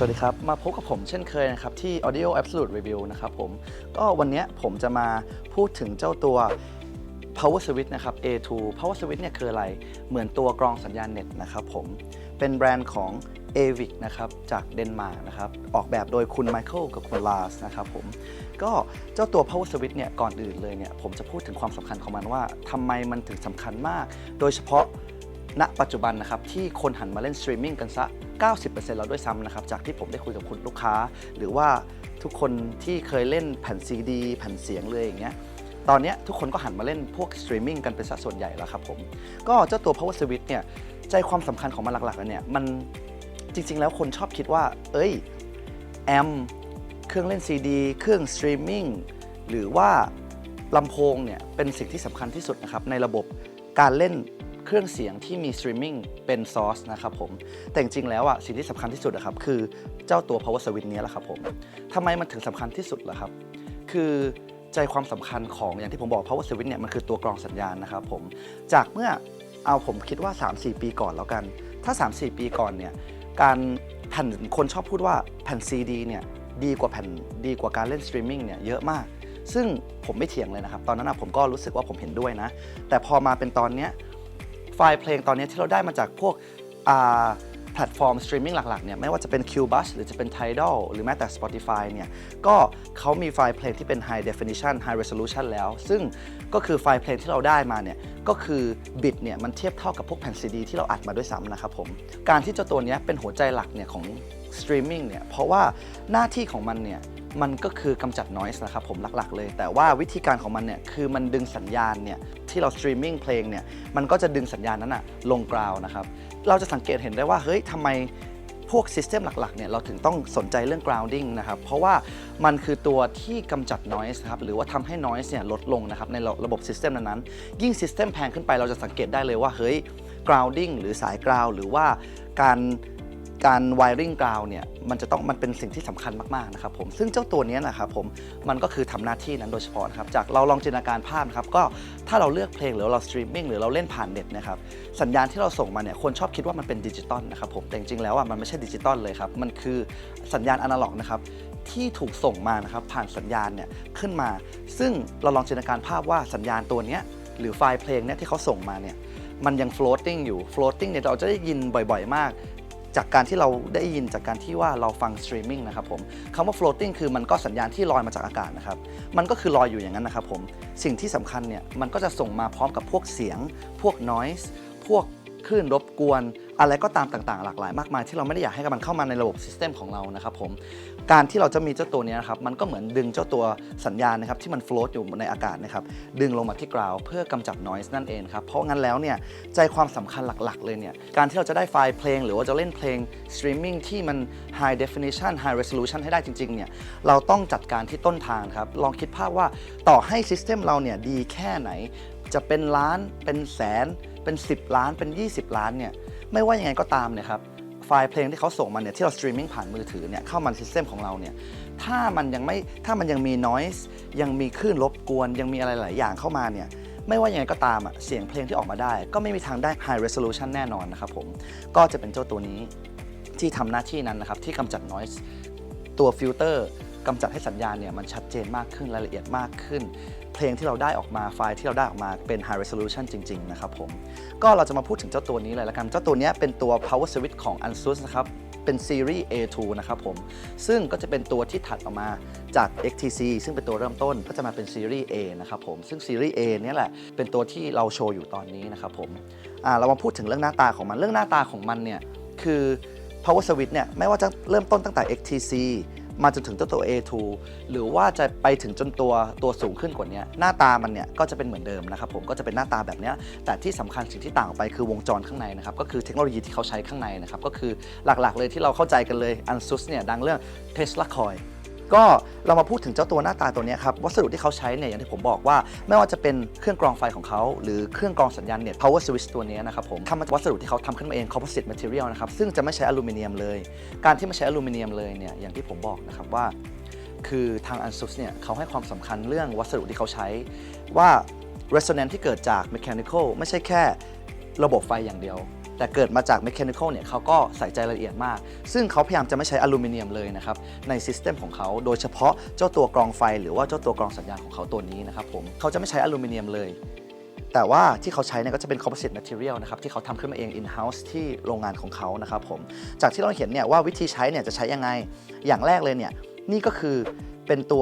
วัสดีครับมาพบกับผมเช่นเคยนะครับที่ Audio Absolute Review นะครับผมก็วันนี้ผมจะมาพูดถึงเจ้าตัว Power Switch นะครับ A2 Power Switch เนี่ยคืออะไรเหมือนตัวกรองสัญญาณเน็ตนะครับผมเป็นแบรนด์ของ AVIC นะครับจากเดนมาร์กนะครับออกแบบโดยคุณไมเคิลกับคุณลาร์สนะครับผมก็เจ้าตัว Power Switch เนี่ยก่อนอื่นเลยเนี่ยผมจะพูดถึงความสำคัญของมันว่าทำไมมันถึงสำคัญมากโดยเฉพาะณปัจจุบันนะครับที่คนหันมาเล่นสตรีมมิ่งกันซะ 90% แล้วด้วยซ้ำนะครับจากที่ผมได้คุยกับคุณลูกค้าหรือว่าทุกคนที่เคยเล่นแผ่นซีดีแผ่นเสียงเลยอย่างเงี้ยตอนนี้ทุกคนก็หันมาเล่นพวกสตรีมมิ่งกันเป็นสัดส่วนใหญ่แล้วครับผมก็เจ้าตัว Power Switch เนี่ยใจความสำคัญของมันหลักๆแล้วเนี่ยมันจริงๆแล้วคนชอบคิดว่าแอมเครื่องเล่นซีดีเครื่องสตรีมมิ่งหรือว่าลำโพงเนี่ยเป็นสิ่งที่สำคัญที่สุดนะครับในระบบการเล่นเครื่องเสียงที่มีสตรีมมิ่งเป็นซอร์สนะครับผมแต่จริงๆแล้วสิ่งที่สำคัญที่สุดนะครับคือเจ้าตัว Power Switch นี้แหละครับผมทำไมมันถึงสำคัญที่สุดล่ะครับคือใจความสำคัญของอย่างที่ผมบอก Power Switch เนี่ยมันคือตัวกรองสัญญาณนะครับผมจากเมื่อผมคิดว่า 3-4 ปีก่อนแล้วกันถ้า 3-4 ปีก่อนเนี่ยการแผ่นคนชอบพูดว่าแผ่น CD เนี่ยดีกว่าการเล่นสตรีมมิ่งเนี่ยเยอะมากซึ่งผมไม่เถียงเลยนะครับตอนนั้นผมก็รู้สึกว่าผมเห็นด้วยนะแต่พอมาเป็นตอนนี้ไฟล์เพลงตอนนี้ที่เราได้มาจากพวกแพลตฟอร์มสตรีมมิ่งหลักๆเนี่ยไม่ว่าจะเป็น Qbuzz หรือจะเป็น Tidal หรือแม้แต่ Spotify เนี่ยก็เขามีไฟล์เพลงที่เป็น High Definition High Resolution แล้วซึ่งก็คือไฟล์เพลงที่เราได้มาเนี่ยก็คือบิตเนี่ยมันเทียบเท่ากับพวกแผ่น CD ที่เราอัดมาด้วยซ้ำนะครับผมการที่เจ้าตัวนี้เป็นหัวใจหลักเนี่ยของสตรีมมิ่งเนี่ยเพราะว่าหน้าที่ของมันเนี่ยมันก็คือกำจัด noise นะครับผมหลักๆเลยแต่ว่าวิธีการของมันเนี่ยคือมันดึงสัญญาณเนี่ยที่เราสตรีมมิ่งเพลงเนี่ยมันก็จะดึงสัญญาณนั้นลงกราวนะครับเราจะสังเกตเห็นได้ว่าเฮ้ยทำไมพวกซิสเต็มหลักๆเนี่ยเราถึงต้องสนใจเรื่อง grounding นะครับเพราะว่ามันคือตัวที่กำจัด noise ครับหรือว่าทำให้ noise เนี่ยลดลงนะครับในระบบซิสเต็มนั้นๆยิ่งซิสเต็มแพงขึ้นไปเราจะสังเกตได้เลยว่าเฮ้ย grounding หรือสายกราวหรือว่าการ wiring ground เนี่ยมันเป็นสิ่งที่สำคัญมากๆนะครับผมซึ่งเจ้าตัวนี้นะครับผมมันก็คือทำหน้าที่นั้นโดยเฉพาะนะครับจากเราลองจินตนาการภาพนะครับก็ถ้าเราเลือกเพลงหรือเราสตรีมมิ่งหรือเราเล่นผ่านเน็ตนะครับสัญญาณที่เราส่งมาเนี่ยคนชอบคิดว่ามันเป็นดิจิตอลนะครับผมแต่จริงๆแล้วมันไม่ใช่ดิจิตอลเลยครับมันคือสัญญาณอนาล็อกนะครับที่ถูกส่งมานะครับผ่านสัญญาณเนี่ยขึ้นมาซึ่งเราลองจินตนาการภาพว่าสัญญาณตัวนี้หรือไฟล์เพลงเนี่ยที่เขาส่งมาเนี่ยมันยัง floating อยู่ floating เนี่ยเราจะได้ยินบ่อยๆมากจากการที่เราได้ยินจากการที่ว่าเราฟังสตรีมมิ่งนะครับผมคำว่า floating คือมันก็สัญญาณที่ลอยมาจากอากาศนะครับมันก็คือลอยอยู่อย่างนั้นนะครับผมสิ่งที่สำคัญเนี่ยมันก็จะส่งมาพร้อมกับพวกเสียงพวก noise พวกคลื่นรบกวนอะไรก็ตามต่างๆหลากหลายมากมายที่เราไม่ได้อยากให้มันเข้ามาในระบบซิสเต็มของเรานะครับผมการที่เราจะมีเจ้าตัวนี้นะครับมันก็เหมือนดึงเจ้าตัวสัญญาณนะครับที่มัน float อยู่ในอากาศนะครับดึงลงมาที่ ground เพื่อกำจัด noise นั่นเองครับเพราะงั้นแล้วเนี่ยใจความสำคัญหลักๆเลยเนี่ยการที่เราจะได้ไฟล์เพลงหรือว่าจะเล่นเพลง streaming ที่มัน high definition high resolution ให้ได้จริงๆเนี่ยเราต้องจัดการที่ต้นทางครับลองคิดภาพว่าต่อให้ซิสเต็มเราเนี่ยดีแค่ไหนจะเป็นล้านเป็นแสนเป็น10ล้านเป็น20ล้านเนี่ยไม่ว่ายังไงก็ตามเนี่ยครับไฟล์เพลงที่เขาส่งมาเนี่ยที่เราสตรีมมิ่งผ่านมือถือเนี่ยเข้ามาในซิสเต็มของเราเนี่ยถ้ามันยังมี noise ยังมีคลื่นรบกวนยังมีอะไรหลายอย่างเข้ามาเนี่ยไม่ว่ายังไงก็ตามเสียงเพลงที่ออกมาได้ก็ไม่มีทางได้ high resolution แน่นอนนะครับผมก็จะเป็นเจ้าตัวนี้ที่ทำหน้าที่นั้นนะครับที่กำจัด noise ตัวฟิลเตอร์กำจัดให้สัญญาณเนี่ยมันชัดเจนมากขึ้นรายละเอียดมากขึ้นเพลงที่เราได้ออกมาไฟล์ที่เราได้ออกมาเป็น high resolution จริงๆนะครับผมก็เราจะมาพูดถึงเจ้าตัวนี้เลยละกันเจ้าตัวนี้เป็นตัว power switch ของ ASUS นะครับเป็นซีรีส์ A2 นะครับผมซึ่งก็จะเป็นตัวที่ถัดออกมาจาก XTC ซึ่งเป็นตัวเริ่มต้นก็จะมาเป็นซีรีส์ A นะครับผมซึ่งซีรีส์ A เนี่ยแหละเป็นตัวที่เราโชว์อยู่ตอนนี้นะครับผมเรามาพูดถึงเรื่องหน้าตาของมันเนี่ยคือ power switch เนี่ยไม่ว่าจะเริ่มต้นตั้งแต่ XTCมาจนถึงตัว A2 หรือว่าจะไปถึงจนตัวสูงขึ้นกว่านี้หน้าตามันเนี่ยก็จะเป็นเหมือนเดิมนะครับผมก็จะเป็นหน้าตาแบบนี้แต่ที่สำคัญสิ่งที่ต่างออกไปคือวงจรข้างในนะครับก็คือเทคโนโลยีที่เขาใช้ข้างในนะครับก็คือหลักๆเลยที่เราเข้าใจกันเลย ASUS เนี่ยดังเรื่อง Tesla Coil ก็เรามาพูดถึงเจ้าตัวหน้าตาตัวนี้ครับวัสดุที่เขาใช้เนี่ยอย่างที่ผมบอกว่าไม่ว่าจะเป็นเครื่องกรองไฟของเขาหรือเครื่องกรองสัญญาณเน็ต power switch ตัวนี้นะครับผมทำมาจากวัสดุที่เขาทำขึ้นมาเอง composite material นะครับซึ่งจะไม่ใช้อลูมิเนียมเลยการที่ไม่ใช้อลูมิเนียมเลยเนี่ยอย่างที่ผมบอกนะครับว่าคือทาง ASUS เนี่ยเขาให้ความสำคัญเรื่องวัสดุที่เขาใช้ว่า resonance ที่เกิดจาก mechanical ไม่ใช่แค่ระบบไฟอย่างเดียวแ แต่เกิดมาจาก Mechanical เนี่ยเขาก็ใส่ใจรายละเอียดมากซึ่งเขาพยายามจะไม่ใช้อลูมิเนียมเลยนะครับในซิสเต็มของเขาโดยเฉพาะเจ้าตัวกรองไฟหรือว่าเจ้าตัวกรองสัญญาณของเขาตัวนี้นะครับผมเขาจะไม่ใช้อลูมิเนียมเลยแต่ว่าที่เขาใช้เนี่ยก็จะเป็น composite material นะครับที่เขาทำขึ้นมาเอง in house ที่โรงงานของเขานะครับผมจากที่เราเห็นเนี่ยว่าวิธีใช้เนี่ยจะใช้ยังไงอย่างแรกเลยเนี่ยนี่ก็คือเป็นตั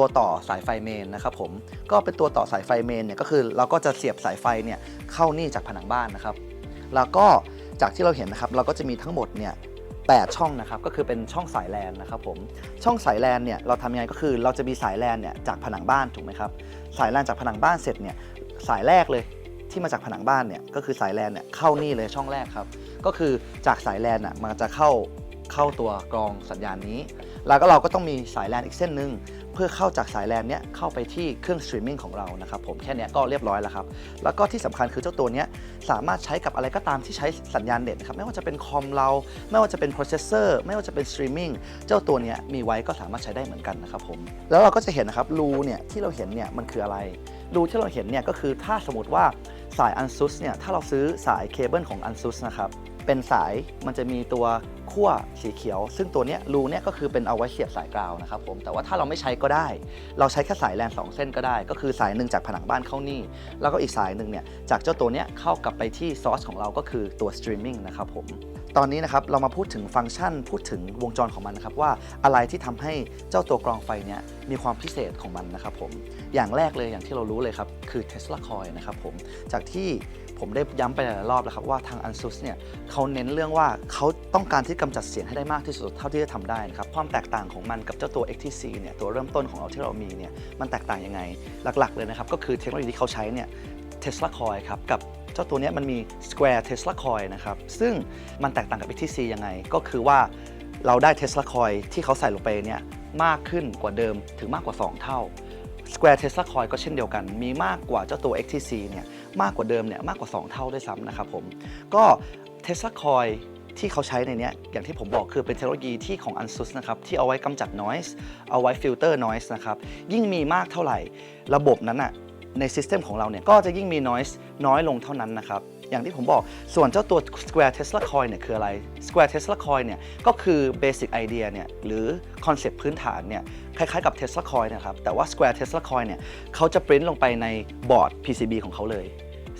วต่อสายไฟเมนนะครับผมก็เป็นตัวต่อสายไฟเมนเนี่ยก็คือเราก็จะเสียบสายไฟเนี่ยเข้านี่จากผนังบ้านนะครับแล้วก็จากที่เราเห็นนะครับเราก็จะมีทั้งหมดเนี่ย8ช่องนะครับก็คือเป็นช่องสายแลนนะครับผมช่องสายแลนเนี่ยเราทำยังไงก็คือเราจะมีสายแลนเนี่ยจากผนังบ้านถูกไหมครับสายแลนจากผนังบ้านเสร็จเนี่ยสายแรกเลยที่มาจากผนังบ้านเนี่ยก็คือสายแลนเนี่ยเข้านี่เลยช่องแรกครับก็คือจากสายแลนอ่ะมันจะเข้าตัวกรองสัญญาณนี้แล้วก็เราก็ต้องมีสายแลนอีกเส้นหนึ่งเพื่อเข้าจากสายแลนเนี้ยเข้าไปที่เครื่องสตรีมมิ่งของเรานะครับผมแค่นี้ก็เรียบร้อยแล้วครับแล้วก็ที่สำคัญคือเจ้าตัวนี้สามารถใช้กับอะไรก็ตามที่ใช้สัญญาณเน็ตนะครับไม่ว่าจะเป็นคอมเราไม่ว่าจะเป็นโปรเซสเซอร์ไม่ว่าจะเป็นสตรีมมิ่งเจ้าตัวนี้มีไว้ก็สามารถใช้ได้เหมือนกันนะครับผมแล้วเราก็จะเห็นนะครับรูเนี่ยที่เราเห็นเนี่ยมันคืออะไรรูที่เราเห็นเนี่ยก็คือถ้าสมมติว่าสาย ANSUS เนี่ยถ้าเราซื้อสายเคเบิลของ ANSUS นะครับเป็นสายมันจะมีตัวขั้วสีเขียวซึ่งตัวนี้รูเนี่ยก็คือเป็นเอาไว้เสียบสายกราวนะครับผมแต่ว่าถ้าเราไม่ใช้ก็ได้เราใช้แค่สายแลน2เส้นก็ได้ก็คือสายหนึ่งจากผนังบ้านเข้านี่แล้วก็อีกสายหนึ่งเนี่ยจากเจ้าตัวเนี้ยเข้ากลับไปที่ซอร์สของเราก็คือตัวสตรีมมิ่งนะครับผมตอนนี้นะครับเรามาพูดถึงฟังก์ชันพูดถึงวงจรของมันนะครับว่าอะไรที่ทำให้เจ้าตัวกรองไฟเนี้ยมีความพิเศษของมันนะครับผมอย่างแรกเลยอย่างที่เรารู้เลยครับคือ Tesla Coil นะครับผมจากที่ผมได้ย้ำไปหลายรอบแล้วครับว่าทาง ANSUS เนี่ยเขาเน้นเรื่องว่าเขาต้องการที่กำจัดเสียงให้ได้มากที่สุดเท่าที่จะทำได้นะครับความแตกต่างของมันกับเจ้าตัว XTC เนี่ยตัวเริ่มต้นของเราที่เรามีเนี่ยมันแตกต่างยังไงหลักๆเลยนะครับก็คือเทคโนโลยีที่เขาใช้เนี่ย Tesla Coil ครับกับเจ้าตัวนี้มันมี Square Tesla Coil นะครับซึ่งมันแตกต่างกับ XTC ยังไงก็คือว่าเราได้ Tesla Coil ที่เขาใส่ลงไปเนี่ยมากขึ้นกว่าเดิมถึงมากกว่า2เท่าSquare Tesla Coil ก็เช่นเดียวกันมีมากกว่าเจ้าตัว XTC เนี่ยมากกว่าเดิมเนี่ยมากกว่า2เท่าด้วยซ้ำนะครับผมก็ Tesla Coil ที่เขาใช้ในนี้อย่างที่ผมบอกคือเป็นเทคโนโลยีที่ของ ANSUS นะครับที่เอาไว้กำจัด noise เอาไว้ filter noise นะครับยิ่งมีมากเท่าไหร่ระบบนั้นน่ะในซิสเต็มของเราเนี่ยก็จะยิ่งมี noise น้อยลงเท่านั้นนะครับอย่างที่ผมบอกส่วนเจ้าตัว Square Tesla Coil เนี่ยคืออะไร Square Tesla Coil เนี่ยก็คือ basic idea เนี่ยหรือคอนเซปต์พื้นฐานเนี่ยคล้ายๆกับ Tesla Coil นะครับแต่ว่า Square Tesla Coil เนี่ยเขาจะปริ้นลงไปในบอร์ด PCB ของเขาเลย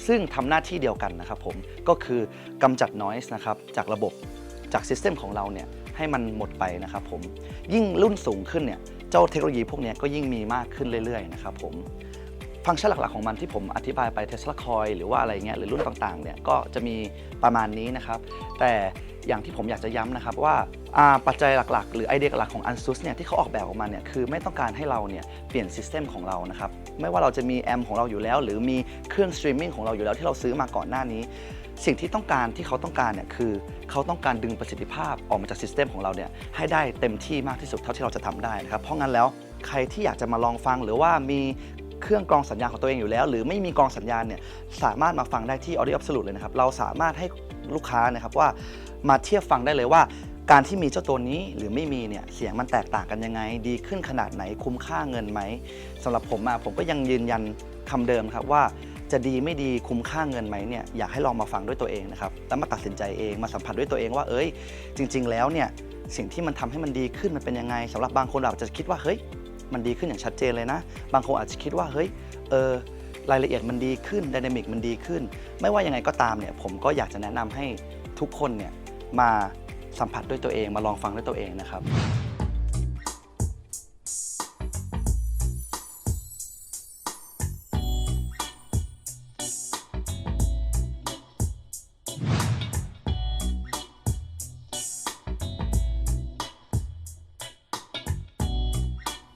ซึ่งทำหน้าที่เดียวกันนะครับผมก็คือกำจัด noise นะครับจากระบบจากซิสเต็มของเราเนี่ยให้มันหมดไปนะครับผมยิ่งรุ่นสูงขึ้นเนี่ยเจ้าเทคโนโลยีพวกนี้ก็ยิ่งมีมากขึ้นเรื่อยๆนะครับผมฟังก์ชันหลักๆของมันที่ผมอธิบายไป Tesla Coil หรือว่าอะไรเงี้ยหรือรุ่นต่างๆเนี่ยก็จะมีประมาณนี้นะครับแต่อย่างที่ผมอยากจะย้ำนะครับว่าปัจจัยหลักๆหรือไอเดียหลักของ ANSUS เนี่ยที่เขาออกแบบออกมาเนี่ยคือไม่ต้องการให้เราเนี่ยเปลี่ยนซิสเต็มของเรานะครับไม่ว่าเราจะมีแอมป์ของเราอยู่แล้วหรือมีเครื่องสตรีมมิ่งของเราอยู่แล้วที่เราซื้อมาก่อนหน้านี้สิ่งที่เขาต้องการเนี่ยคือเขาต้องการดึงประสิทธิภาพออกมาจากซิสเต็มของเราเนี่ยให้ได้เต็มที่มากที่สุดเท่าที่เราจะทำได้นะครับเพราะงั้นแล้วใครที่อยากจะมาลองฟังหรือว่ามีเครื่องกรองสัญญาณของตัวเองอยู่แล้วหรือไม่มีกรองสัญญาณเนี่ยสามารถมาฟังได้ที่ Audio Absolute เลยนะครับเราสามารถให้ลูกค้านะครับว่ามาเทียบฟังได้เลยว่าการที่มีเจ้าตัวนี้หรือไม่มีเนี่ยเสียงมันแตกต่างกันยังไงดีขึ้นขนาดไหนคุ้มค่าเงินไหมสำหรับผมก็ยังยืนยันคำเดิมครับว่าจะดีไม่ดีคุ้มค่าเงินไหมเนี่ยอยากให้ลองมาฟังด้วยตัวเองนะครับแล้วมาตัดสินใจเองมาสัมผัสด้วยตัวเองว่าจริงๆแล้วเนี่ยสิ่งที่มันทำให้มันดีขึ้นมันเป็นยังไงสำหรับบางคนอาจจะคิดว่ามันดีขึ้นอย่างชัดเจนเลยนะบางคนอาจจะคิดว่ารายละเอียดมันดีขึ้นไดนามิกมันดีขึ้นไม่ว่ายังไงก็ตามเนี่ยผมก็อยากจะแนะนำให้ทุกคนเนี่ยมาสัมผัสด้วยตัวเองมาลองฟังด้วยตัวเองนะครับ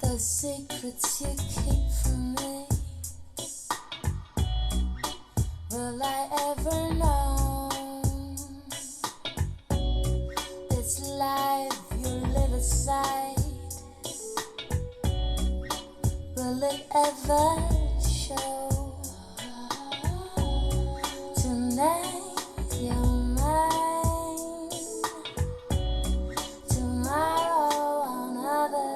The secrets you keep from me, will I ever know? This life you live aside, will it ever show? Tonight you're mine, tomorrow another.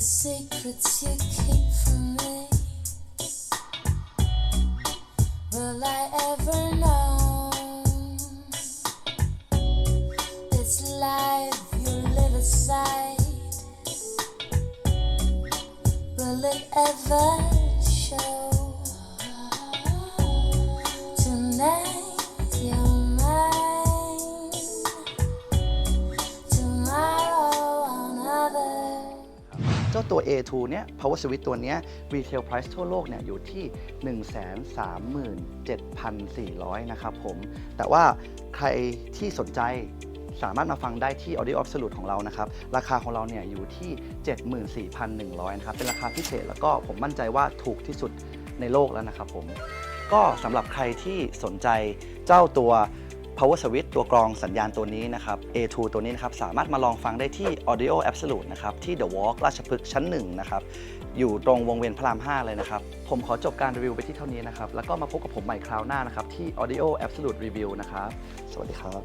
secrets you keep from me. Will I ever know this life you live aside? Will it ever show? Tonight you're mine, tomorrow another. เจ้าตัว A2 เนี่ย Power Switch ตัวเนี้ย Retail Price ทั่วโลกเนี่ยอยู่ที่ 137,400 นะครับผม แต่ว่าใครที่สนใจสามารถมาฟังได้ที่ Audio Absolute ของเรานะครับ ราคาของเราเนี่ยอยู่ที่ 74,100 นะครับ เป็นราคาพิเศษแล้วก็ผมมั่นใจว่าถูกที่สุดในโลกแล้วนะครับผม ก็สำหรับใครที่สนใจเจ้าตัว Power Switch ตัวกรองสัญญาณตัวนี้นะครับ A2 ตัวนี้นะครับสามารถมาลองฟังได้ที่ Audio Absolute นะครับที่ The Walk ราชพฤกษ์ชั้น 1 นะครับอยู่ตรงวงเวียนพระราม 5 เลยนะครับ ผมขอจบการรีวิวไปที่เท่านี้นะครับ แล้วก็มาพบกับผมใหม่คราวหน้านะครับที่ Audio Absolute Review นะครับ สวัสดีครับ